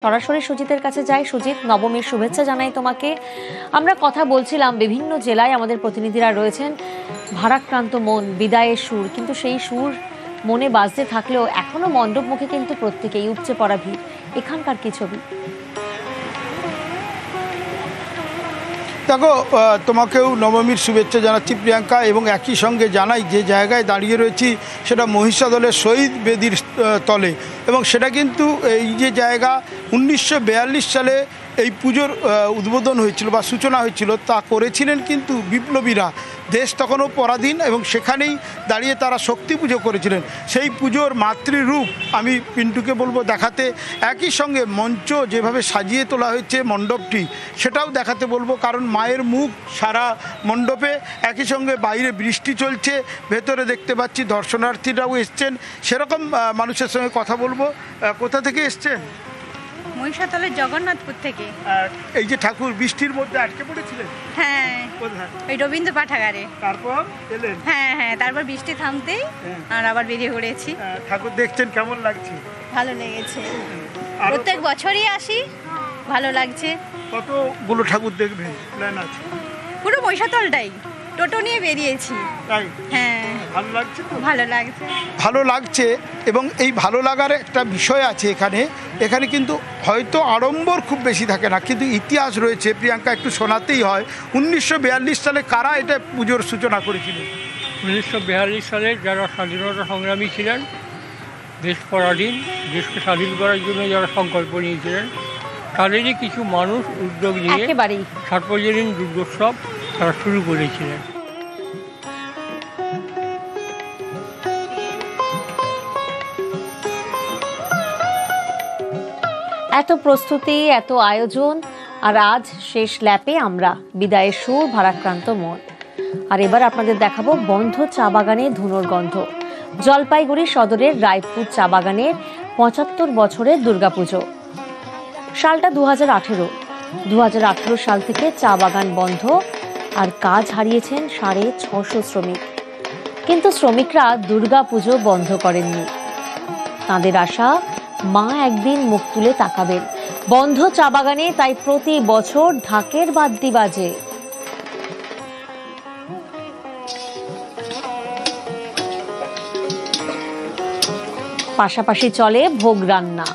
সরাসরি সুজিতের কাছে যাই। সুজিত, নবমীর শুভেচ্ছা জানাই তোমাকে। আমরা কথা বলছিলাম বিভিন্ন জেলায় আমাদের প্রতিনিধিরা রয়েছেন, ভারাক্রান্ত মন, বিদায়ের সুর, কিন্তু সেই সুর মনে বাজতে থাকলেও এখনো মণ্ডপমুখে কিন্তু প্রত্যেকেই উপচে পড়া ভিড়। এখানকার কি ছবি? দেখো, তোমাকেও নবমীর শুভেচ্ছা জানাচ্ছি প্রিয়াঙ্কা, এবং একই সঙ্গে জানাই যে জায়গায় দাঁড়িয়ে রয়েছি সেটা মহিষাদলের শহীদ বেদির তলে, এবং সেটা কিন্তু এই যে জায়গা 1942 সালে এই পুজোর উদ্বোধন হয়েছিল বা সূচনা হয়েছিল, তা করেছিলেন কিন্তু বিপ্লবীরা। দেশ তখনও পরাধীন, এবং সেখানেই দাঁড়িয়ে তারা শক্তি পুজো করেছিলেন। সেই পুজোর মাতৃরূপ আমি পিন্টুকে বলবো দেখাতে, একই সঙ্গে মঞ্চ যেভাবে সাজিয়ে তোলা হয়েছে মণ্ডপটি সেটাও দেখাতে বলবো, কারণ মায়ের মুখ সারা মণ্ডপে। একই সঙ্গে বাইরে বৃষ্টি চলছে, ভেতরে দেখতে পাচ্ছি দর্শনার্থীরাও এসছেন। সেরকম মানুষের সঙ্গে কথা বলবো। কোথা থেকে এসছেন? মহিষাদলের জগন্নাথপুর থেকে। এই যে ঠাকুর বৃষ্টির মধ্যে আটকে পড়েছিলেন? হ্যাঁ, কোথায়? ওই রবীন্দ্র পাঠাগারে। তারপর এলেন? হ্যাঁ, তারপর বৃষ্টি থামতেই আর আবার বেরিয়ে পড়েছি। ঠাকুর দেখছেন, কেমন লাগছে? ভালো লেগেছে, প্রত্যেক বছরই আসি, ভালো লাগছে। কতগুলো ঠাকুর দেখবেন প্ল্যান আছে? পুরো মহিষাদলটাই টোটো নিয়ে বেরিয়েছি। তাই? হ্যাঁ, ভালো লাগছে তো? ভালো লাগছে। ভালো লাগছে, এবং এই ভালো লাগার একটা বিষয় আছে এখানে কিন্তু হয়তো আড়ম্বর খুব বেশি থাকে না, কিন্তু ইতিহাস রয়েছে প্রিয়াঙ্কা, একটু শোনাতেই হয়। 1942 সালে কারা এটা পুজোর সূচনা করেছিলেন? 1942 সালে যারা স্বাধীনতা সংগ্রামী ছিলেন, দেশ পরাধীন, দেশকে স্বাধীন করার জন্য যারা সংকল্প নিয়েছিলেন, তাদেরই কিছু মানুষ উদ্যোগ নিয়ে সার্বজনীন দুর্গোৎসব তারা শুরু করেছিলেন। এত প্রস্তুতি, এত আয়োজন, আর আজ শেষ ল্যাপে আমরা বিদায়ের সুর, ভারাক্রান্ত মন। আর এবার আপনাদের দেখাবো বন্ধ চা বাগানে ধুনোর গন্ধ। জলপাইগুড়ি সদরের রায়পুর চা বাগানের 75 বছরের দুর্গাপুজো। সালটা 2018 সাল থেকে চা বাগান বন্ধ, আর কাজ হারিয়েছেন 650 শ্রমিক। কিন্তু শ্রমিকরা দুর্গাপুজো বন্ধ করেননি। তাঁদের আশা, মা একদিন মুখ তুলে তাকাবেন। বন্ধ চা বাগানে তাই প্রতি বছর ঢাকের বাদ্যি বাজে। পাশাপাশি চলে ভোগ রান্না।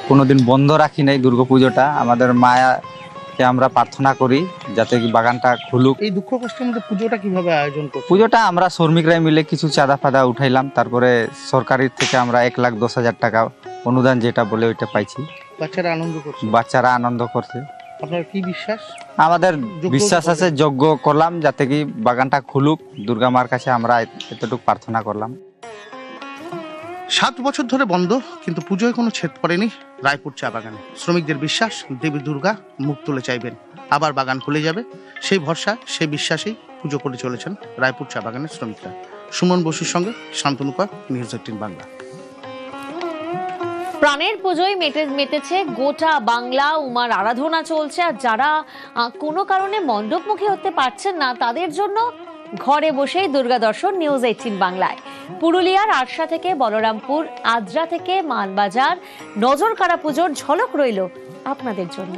কোনোদিন বন্ধ রাখি নাই দুর্গাপুজোটা। আমাদের মায়াকে আমরা প্রার্থনা করি যাতে বাগানটা খুলুক। এই দুঃখ কষ্টের মধ্যে পুজোটা কিভাবে আয়োজন করব? পুজোটা আমরা শ্রমিকরাই মিলে কিছু চাঁদা ফাদা উঠাইলাম, তারপরে সরকারের থেকে আমরা 1,10,000 টাকা অনুদান যেটা বলে ওইটা পাইছি। বাচ্চারা আনন্দ করছে? বাচ্চারা আনন্দ করছে। আপনার কি বিশ্বাস? আমাদের বিশ্বাস আছে, যজ্ঞ করলাম যাতে কি বাগানটা খুলুক। দুর্গা মার কাছে আমরা এতটুকু প্রার্থনা করলাম। 7 বছর ধরে বন্ধ, কিন্তু পুজোয় কোনো ছেদ পড়েনি রায়পুর চা বাগানে। শ্রমিকদের বিশ্বাস, দেবী দুর্গা মুখ তুলে চাইবেন, আবার বাগান খুলে যাবে। সেই ভরসা, সেই বিশ্বাসেই পুজো করে চলেছেন রায়পুর চা বাগানের শ্রমিকরা। সুমন বসুর সঙ্গে শান্তনু কর, নিউজ 18 বাংলা। প্রাণের পুজোয় মেতেছে গোটা বাংলা। উমার আরাধনা চলছে, আর যারা কোনো কারণে মণ্ডপমুখী হতে পারছেন না তাদের জন্য ঘরে বসেই দুর্গা দর্শন নিউজ 18 বাংলায়। পুরুলিয়ার আরশা থেকে বলরামপুর, আদ্রা থেকে মানবাজার, নজরকাড়া পুজোর ঝলক রইল আপনাদের জন্য।